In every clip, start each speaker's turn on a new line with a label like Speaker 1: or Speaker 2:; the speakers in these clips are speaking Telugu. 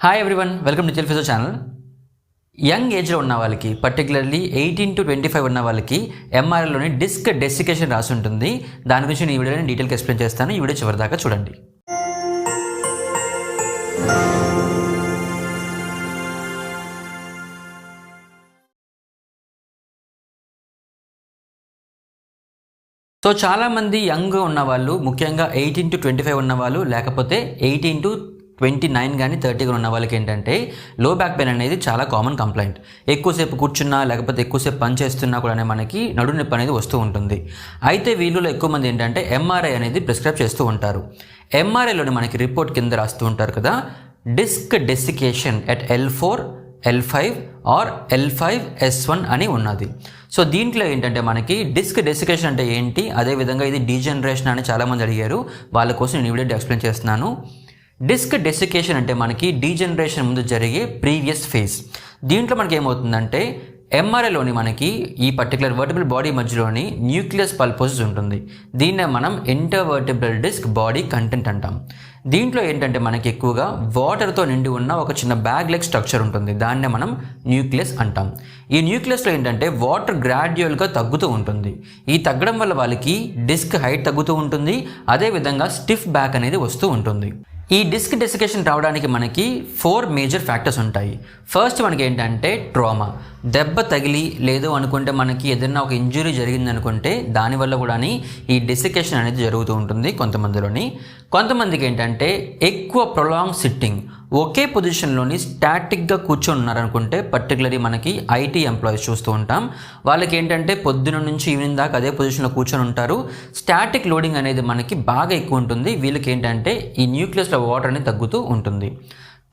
Speaker 1: Hi everyone, welcome to physio channel. Young ఏజ్లో ఉన్న వాళ్ళకి, పర్టికులర్లీ 18 to 25 ఉన్న వాళ్ళకి ఎంఆర్ఐలోని డిస్క్ డెసికేషన్ రాసి ఉంటుంది. దాని గురించి నేను ఈ వీడియోని డీటెయిల్గా ఎక్స్ప్లెయిన్ చేస్తాను. ఈ వీడియో చివరి దాకా చూడండి. సో చాలామంది యంగ్ ఉన్నవాళ్ళు, ముఖ్యంగా 18 to 25 ఉన్నవాళ్ళు, లేకపోతే 18 to 29 కానీ 30 ఉన్న వాళ్ళకి ఏంటంటే లో బ్యాక్ పెయిన్ అనేది చాలా కామన్ కంప్లైంట్. ఎక్కువసేపు కూర్చున్నా లేకపోతే ఎక్కువసేపు పని చేస్తున్నా కూడా మనకి నడుము నొప్పి అనేది వస్తూ ఉంటుంది. అయితే వీళ్ళలో ఎక్కువ మంది ఏంటంటే ఎంఆర్ఐ అనేది ప్రిస్క్రైబ్ చేస్తూ ఉంటారు. ఎంఆర్ఐలోని మనకి రిపోర్ట్ కింద రాస్తూ ఉంటారు కదా, disc desiccation at L4, L5 are L5S1 అని ఉన్నది. సో దీంట్లో ఏంటంటే మనకి డిస్క్ డెసికేషన్ అంటే ఏంటి, అదేవిధంగా ఇది డీజనరేషన్ అని చాలామంది అడిగారు. వాళ్ళ కోసం నేను ఈ వీడియో ఎక్స్ప్లెయిన్ చేస్తున్నాను. డిస్క్ డెసికేషన్ అంటే మనకి డీజనరేషన్ ముందు జరిగే ప్రీవియస్ ఫేజ్. దీంట్లో మనకి ఏమవుతుందంటే ఎంఆర్ఐలోని మనకి ఈ పర్టికులర్ వర్టిబ్రల్ బాడీ మధ్యలోని న్యూక్లియస్ పల్పోసిస్ ఉంటుంది. దీన్నే మనం ఇంటర్వర్టిబ్రల్ డిస్క్ బాడీ కంటెంట్ అంటాం. దీంట్లో ఏంటంటే మనకి ఎక్కువగా వాటర్తో నిండి ఉన్న ఒక చిన్న బ్యాగ్ లెగ్ స్ట్రక్చర్ ఉంటుంది. దాన్నే మనం న్యూక్లియస్ అంటాం. ఈ న్యూక్లియస్లో ఏంటంటే వాటర్ గ్రాడ్యువల్గా తగ్గుతూ ఉంటుంది. ఈ తగ్గడం వల్ల వాళ్ళకి డిస్క్ హైట్ తగ్గుతూ ఉంటుంది, అదేవిధంగా స్టిఫ్ బ్యాక్ అనేది వస్తూ ఉంటుంది. ఈ డిస్క్ డెసికేషన్ రావడానికి మనకి 4 మేజర్ ఫ్యాక్టర్స్ ఉంటాయి. ఫస్ట్ మనకి ఏంటంటే ట్రామా, దెబ్బ తగిలి లేదు అనుకుంటే మనకి ఏదైనా ఒక ఇంజురీ జరిగింది అనుకుంటే దానివల్ల కూడా ఈ డెసికేషన్ అనేది జరుగుతూ ఉంటుంది కొంతమందిలోని. కొంతమందికి ఏంటంటే ఎక్కువ ప్రొలాంగ్ సిట్టింగ్, ఒకే పొజిషన్లోని స్టాటిక్గా కూర్చొని ఉన్నారనుకుంటే, పర్టికులర్లీ మనకి ఐటీ ఎంప్లాయీస్ చూస్తూ ఉంటాం. వాళ్ళకి ఏంటంటే పొద్దున నుంచి ఈవినింగ్ దాకా అదే పొజిషన్లో కూర్చొని ఉంటారు. స్టాటిక్ లోడింగ్ అనేది మనకి బాగా ఎక్కువ ఉంటుంది. వీళ్ళకి ఏంటంటే ఈ న్యూక్లియస్లో వాటర్ అనేది తగ్గుతూ ఉంటుంది.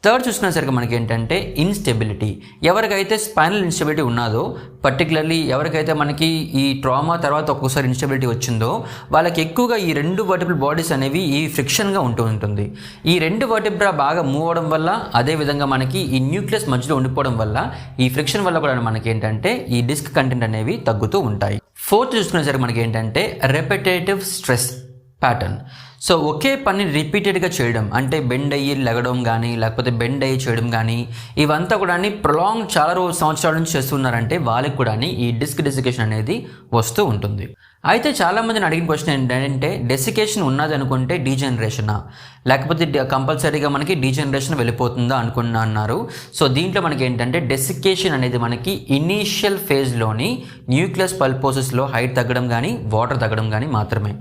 Speaker 1: థర్డ్ చూసుకునేసరికి మనకి ఏంటంటే ఇన్స్టెబిలిటీ. ఎవరికైతే స్పైనల్ ఇన్స్టెబిలిటీ ఉన్నదో, పర్టికులర్లీ ఎవరికైతే మనకి ఈ ట్రామా తర్వాత ఒక్కొక్కసారి ఇన్స్టెబిలిటీ వచ్చిందో, వాళ్ళకి ఎక్కువగా ఈ 2 వర్టిబ్రల్ బాడీస్ అనేవి ఈ ఫ్రిక్షన్గా ఉంటూ ఉంటుంది. ఈ 2 వర్టిబ్రా బాగా మూవ్ అవడం వల్ల, అదేవిధంగా మనకి ఈ న్యూక్లియస్ మధ్యలో ఉండిపోవడం వల్ల, ఈ ఫ్రిక్షన్ వల్ల కూడా మనకి ఏంటంటే ఈ డిస్క్ కంటెంట్ అనేవి తగ్గుతూ ఉంటాయి. ఫోర్త్ చూసుకునేసరికి మనకి ఏంటంటే రెపిటేటివ్ స్ట్రెస్ ప్యాటర్న్. సో ఒకే పని రిపీటెడ్గా చేయడం, అంటే బెండ్ అయ్యి లెగడం కానీ లేకపోతే బెండ్ అయ్యి చేయడం కానీ, ఇవంతా కూడా ప్రొలాంగ్ చాలా సంవత్సరాల నుంచి చేస్తున్నారంటే వాళ్ళకి కూడా ఈ డిస్క్ డెసికేషన్ అనేది వస్తూ ఉంటుంది. అయితే చాలామందిని అడిగిన క్వశ్చన్ ఏంటంటే డెసికేషన్ ఉన్నది అనుకుంటే డీజనరేషనా, లేకపోతే కంపల్సరీగా మనకి డీజనరేషన్ వెళ్ళిపోతుందా అన్నారు. సో దీంట్లో మనకి ఏంటంటే డెసికేషన్ అనేది మనకి ఇనీషియల్ ఫేజ్లోని న్యూక్లియస్ పల్పోసిస్లో హైట్ తగ్గడం కానీ వాటర్ తగ్గడం కానీ మాత్రమే.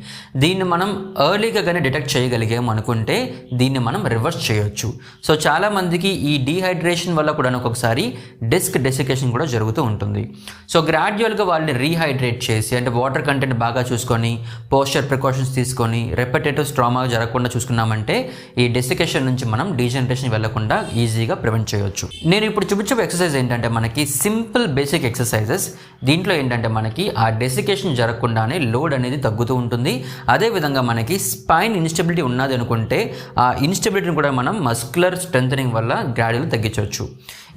Speaker 1: దీన్ని మనం ఎర్లీగా కానీ డిటెక్ట్ చేయగలిగాము అనుకుంటే దీన్ని మనం రివర్స్ చేయొచ్చు. సో చాలామందికి ఈ డీహైడ్రేషన్ వల్ల కూడా ఒక్కొక్కసారి డిస్క్ డెసికేషన్ కూడా జరుగుతూ ఉంటుంది. సో గ్రాడ్యువల్గా వాళ్ళని రీహైడ్రేట్ చేసి, అంటే వాటర్ కంటెంట్ బాగా చూసుకొని, పోస్చర్ ప్రికాషన్స్ తీసుకొని, రెపిటేటివ్ ట్రామా జరగకుండా చూసుకున్నామంటే ఈ డెసికేషన్ నుంచి మనం డీజనరేషన్ వెళ్లకుండా ఈజీగా ప్రివెంట్ చేయొచ్చు. నేను ఇప్పుడు చూపించే ఎక్సర్సైజ్ ఏంటంటే మనకి సింపుల్ బేసిక్ ఎక్సర్సైజెస్. దీంట్లో ఏంటంటే మనకి ఆ డెసికేషన్ జరగకుండానే లోడ్ అనేది తగ్గుతూ ఉంటుంది. అదేవిధంగా మనకి స్పైన్ ఇన్స్టెబిలిటీ ఉన్నది అనుకుంటే ఆ ఇన్స్టెబిలిటీని కూడా మనం మస్కులర్ స్ట్రెంథనింగ్ వల్ల గ్రాడ్యువల్గా తగ్గించవచ్చు.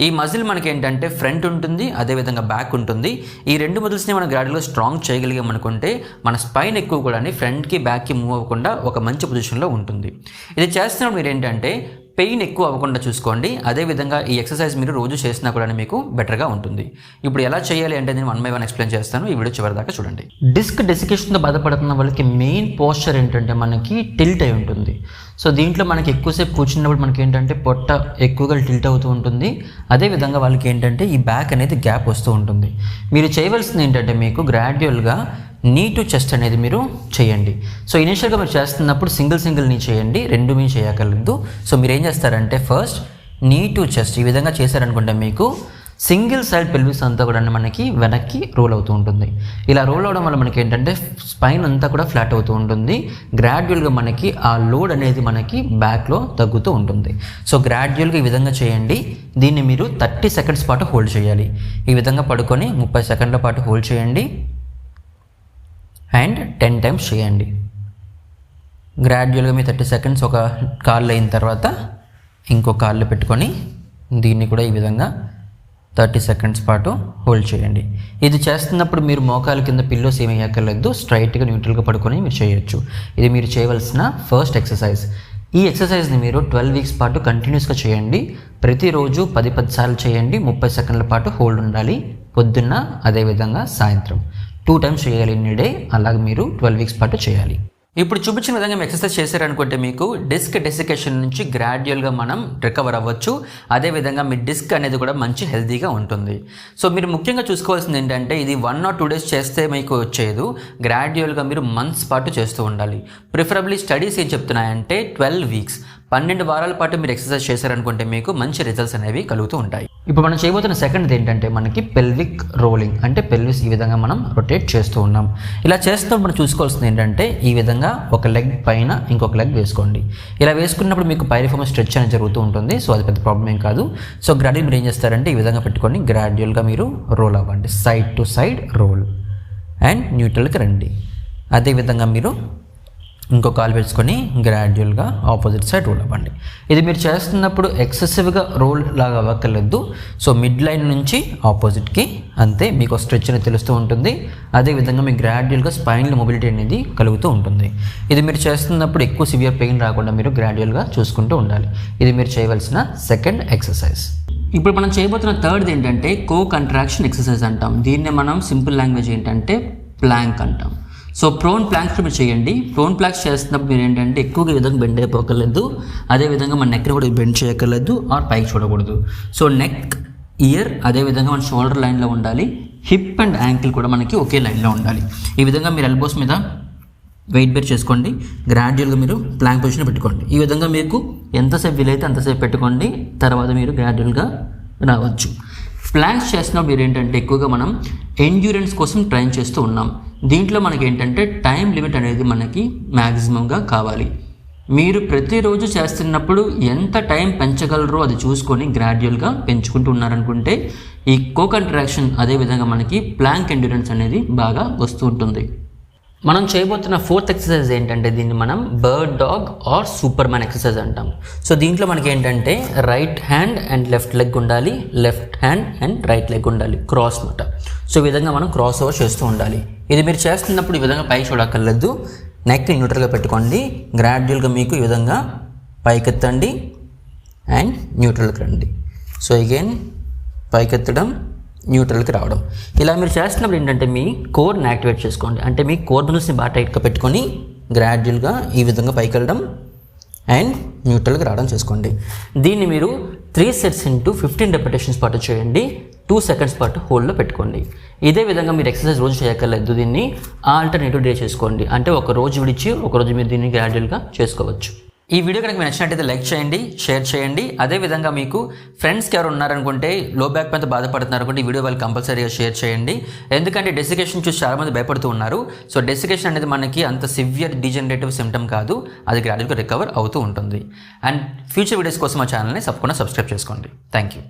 Speaker 1: ఈ మజిల్ మనకి ఏంటంటే ఫ్రంట్ ఉంటుంది, అదేవిధంగా బ్యాక్ ఉంటుంది. ఈ 2 మజిల్స్ని మనం గ్రాడ్యువల్గా స్ట్రాంగ్ చేయగలిగాం అనుకుంటే మన స్పైన్ ఎక్కువ కూడా ఫ్రంట్కి బ్యాక్కి మూవ్ అవ్వకుండా ఒక మంచి పొజిషన్లో ఉంటుంది. ఇది చేస్తున్నప్పుడు మీరు ఏంటంటే పెయిన్ ఎక్కువ అవ్వకుండా చూసుకోండి. అదేవిధంగా ఈ ఎక్సర్సైజ్ మీరు రోజు చేసినా కూడా మీకు బెటర్గా ఉంటుంది. ఇప్పుడు ఎలా చేయాలి అంటే నేను 1 by 1 ఎక్స్ప్లెయిన్ చేస్తాను. ఈ వీడియో చివరి దాకా చూడండి. డిస్క్ డెసికేషన్తో బాధపడుతున్న వాళ్ళకి మెయిన్ పోస్చర్ ఏంటంటే మనకి టిల్ట్ అయి ఉంటుంది. సో దీంట్లో మనకి ఎక్కువసేపు కూర్చున్నప్పుడు మనకి ఏంటంటే పొట్ట ఎక్కువగా టిల్ట్ అవుతూ ఉంటుంది. అదేవిధంగా వాళ్ళకి ఏంటంటే ఈ బ్యాక్ అనేది గ్యాప్ వస్తూ ఉంటుంది. మీరు చేయవలసింది ఏంటంటే మీకు గ్రాడ్యువల్గా నీ టు చెస్ట్ అనేది మీరు చేయండి. సో ఇనిషియల్గా మీరు చేస్తున్నప్పుడు సింగిల్ నీ చేయండి, 2 మీ చేయగలదు. సో మీరు ఏం చేస్తారంటే ఫస్ట్ నీ టు చెస్ట్ ఈ విధంగా చేశారనుకుంటే మీకు సింగిల్ సైడ్ పెల్విస్ అంతా కూడా మనకి వెనక్కి రోల్ అవుతూ ఉంటుంది. ఇలా రోల్ అవడం వల్ల మనకి ఏంటంటే స్పైన్ అంతా కూడా ఫ్లాట్ అవుతూ ఉంటుంది. గ్రాడ్యువల్గా మనకి ఆ లోడ్ అనేది మనకి బ్యాక్లో తగ్గుతూ ఉంటుంది. సో గ్రాడ్యువల్గా ఈ విధంగా చేయండి. దీన్ని మీరు 30 సెకండ్స్ పాటు హోల్డ్ చేయాలి. ఈ విధంగా పడుకొని 30 సెకండ్ల పాటు హోల్డ్ చేయండి అండ్ 10 టైమ్స్ చేయండి. గ్రాడ్యువల్గా మీ 30 సెకండ్స్ ఒక కాళ్ళు అయిన తర్వాత ఇంకో కాళ్ళు పెట్టుకొని దీన్ని కూడా ఈ విధంగా 30 సెకండ్స్ పాటు హోల్డ్ చేయండి. ఇది చేస్తున్నప్పుడు మీరు మోకాలు కింద పిల్లోస్ ఏమీ ఎక్కర్లేదు, స్ట్రైట్గా న్యూట్రల్గా పడుకొని మీరు చేయొచ్చు. ఇది మీరు చేయవలసిన ఫస్ట్ ఎక్సర్సైజ్. ఈ ఎక్సర్సైజ్ని మీరు 12 వీక్స్ పాటు కంటిన్యూస్గా చేయండి. ప్రతిరోజు 10 సార్లు చేయండి. 30 సెకండ్ల పాటు హోల్డ్ ఉండాలి. పొద్దున్న అదేవిధంగా సాయంత్రం 2 టైమ్స్ చేయాలి ఇన్ డే. అలాగే మీరు 12 వీక్స్ పాటు చేయాలి. ఇప్పుడు చూపించిన విధంగా మీరు ఎక్సర్సైజ్ చేశారనుకుంటే మీకు డిస్క్ డెసికేషన్ నుంచి గ్రాడ్యువల్గా మనం రికవర్ అవ్వచ్చు. అదేవిధంగా మీ డిస్క్ అనేది కూడా మంచి హెల్తీగా ఉంటుంది. సో మీరు ముఖ్యంగా చూసుకోవాల్సింది ఏంటంటే ఇది 1 or 2 డేస్ చేస్తే మీకు వచ్చేది, గ్రాడ్యువల్గా మీరు మంత్స్ పాటు చేస్తూ ఉండాలి. ప్రిఫరబ్లీ స్టడీస్ ఏం చెప్తున్నాయంటే 12 వీక్స్ 12 వారాల పాటు మీరు ఎక్సర్సైజ్ చేశారనుకుంటే మీకు మంచి రిజల్ట్స్ అనేవి కలుగుతూ ఉంటాయి. ఇప్పుడు మనం చేయబోతున్న సెకండ్ ఏంటంటే మనకి పెల్విక్ రోలింగ్, అంటే పెల్విస్ ఈ విధంగా మనం రొటేట్ చేస్తూ ఉన్నాం. ఇలా చేస్తున్నప్పుడు మనం చూసుకోవాల్సింది ఏంటంటే ఈ విధంగా ఒక లెగ్ పైన ఇంకొక లెగ్ వేసుకోండి. ఇలా వేసుకున్నప్పుడు మీకు పైరిఫార్మ్ స్ట్రెచ్ అనేది జరుగుతూ ఉంటుంది. సో అది పెద్ద ప్రాబ్లం ఏం కాదు. సో గ్రాడ్యువల్ మీరు ఏం చేస్తారంటే ఈ విధంగా పెట్టుకొని గ్రాడ్యువల్గా మీరు రోల్ అవ్వండి. Side to side roll and న్యూట్రల్కి రండి. అదేవిధంగా మీరు ఇంకో కాలు వేసుకొని గ్రాడ్యువల్గా ఆపోజిట్ సైడ్ రోల్ అవ్వండి. ఇది మీరు చేస్తున్నప్పుడు ఎక్సెసివ్గా రోల్ లాగా అవ్వక్కర్లేదు. సో మిడ్ లైన్ నుంచి ఆపోజిట్కి అంతే మీకు స్ట్రెచ్ అనేది తెలుస్తూ ఉంటుంది. అదేవిధంగా మీకు గ్రాడ్యువల్గా స్పైన్లో మొబిలిటీ అనేది కలుగుతూ ఉంటుంది. ఇది మీరు చేస్తున్నప్పుడు ఎక్కువ సివియర్ పెయిన్ రాకుండా మీరు గ్రాడ్యువల్గా చూసుకుంటూ ఉండాలి. ఇది మీరు చేయవలసిన సెకండ్ ఎక్సర్సైజ్. ఇప్పుడు మనం చేయబోతున్న థర్డ్ ఏంటంటే కో కంట్రాక్షన్ ఎక్సర్సైజ్ అంటాం. దీన్నే మనం సింపుల్ లాంగ్వేజ్ ఏంటంటే ప్లాంక్ అంటాం. సో ప్రోన్ ప్లాంక్స్ మీరు చేయండి. ప్రోన్ ప్లాంక్స్ చేస్తున్నప్పుడు మీరు ఏంటంటే ఎక్కువగా ఈ విధంగా బెండ్ అయిపోకర్లేదు. అదేవిధంగా మన నెక్ని కూడా బెండ్ చేయక్కర్లేదు ఆర్ పైకి చూడకూడదు. సో నెక్, ఇయర్ అదేవిధంగా మన షోల్డర్ లైన్లో ఉండాలి. హిప్ అండ్ యాంకిల్ కూడా మనకి ఒకే లైన్లో ఉండాలి. ఈ విధంగా మీరు ఎల్బోస్ మీద వెయిట్ బేర్ చేసుకోండి. గ్రాడ్యువల్గా మీరు ప్లాంక్ పొజిషన్ పెట్టుకోండి. ఈ విధంగా మీకు ఎంతసేపు వీలైతే అంతసేపు పెట్టుకోండి. తర్వాత మీరు గ్రాడ్యువల్గా రావచ్చు. ప్లాంక్స్ చేస్తున్నప్పుడు మీరు ఏంటంటే ఎక్కువగా మనం ఎండ్యూరెన్స్ కోసం ట్రైన్ చేస్తూ ఉన్నాం. దీంట్లో మనకి ఏంటంటే టైం లిమిట్ అనేది మనకి మ్యాక్సిమంగా కావాలి. మీరు ప్రతిరోజు చేస్తున్నప్పుడు ఎంత టైం పెంచగలరో అది చూసుకొని గ్రాడ్యువల్గా పెంచుకుంటూ ఉన్నారనుకుంటే ఈ కో కంట్రాక్షన్ అదేవిధంగా మనకి ప్లాంక్ ఎండ్యూరెన్స్ అనేది బాగా వస్తూ ఉంటుంది. మనం చేయబోతున్న ఫోర్త్ ఎక్సర్సైజ్ ఏంటంటే దీన్ని మనం bird dog or superman exercise అంటాం. సో దీంట్లో మనకి ఏంటంటే right hand and left leg ఉండాలి. Left hand and right leg ఉండాలి. క్రాస్ మాట. సో ఈ విధంగా మనం క్రాస్ ఓవర్ చేస్తూ ఉండాలి. ఇది మీరు చేస్తున్నప్పుడు ఈ విధంగా పైకి చూడక్కర్లేదు. నెక్ని న్యూట్రల్గా పెట్టుకోండి. గ్రాడ్యువల్గా మీకు ఈ విధంగా పైకెత్తండి అండ్ న్యూట్రల్కి రండి. సో అగైన్ పైకెత్తడం, న్యూట్రల్కి రావడం. ఇలా మీరు చేస్తున్నప్పుడు ఏంటంటే మీ కోర్ని యాక్టివేట్ చేసుకోండి. అంటే మీ కోర్ మజిల్స్ని బాగా టైట్గా పెట్టుకొని గ్రాడ్యువల్గా ఈ విధంగా పైకి వెళ్ళడం అండ్ న్యూట్రల్కి రావడం చేసుకోండి. దీన్ని మీరు 3 sets into 15 repetitions పాటు చేయండి. 2 seconds పాటు హోల్డ్లో పెట్టుకోండి. ఇదే విధంగా మీరు ఎక్సర్సైజ్ రోజు చేయక్కర్లేదు. దీన్ని ఆల్టర్నేటివ్ డే చేసుకోండి. అంటే ఒక రోజు విడిచి ఒక రోజు మీరు దీన్ని గ్రాడ్యువల్గా చేసుకోవచ్చు. ఈ వీడియో కనుక మీకు నచ్చినట్టయితే లైక్ చేయండి, షేర్ చేయండి. అదేవిధంగా మీకు ఫ్రెండ్స్కి ఎవరు ఉన్నారనుకుంటే లో బ్యాక్ పెయిన్తో బాధపడుతున్నారనుకుంటే ఈ వీడియో వాళ్ళు కంపల్సరీగా షేర్ చేయండి. ఎందుకంటే డెసికేషన్ చూసి చాలామంది భయపడుతూ ఉన్నారు. సో డెసికేషన్ అనేది మనకి అంత సివియర్ డిజనరేటివ్ సిమ్టమ్ కాదు. అది గ్రాడ్యువల్గా రికవర్ అవుతూ ఉంటుంది. అండ్ ఫ్యూచర్ వీడియోస్ కోసం మా ఛానల్ని తప్పకుండా సబ్స్క్రైబ్ చేసుకోండి. Thank you.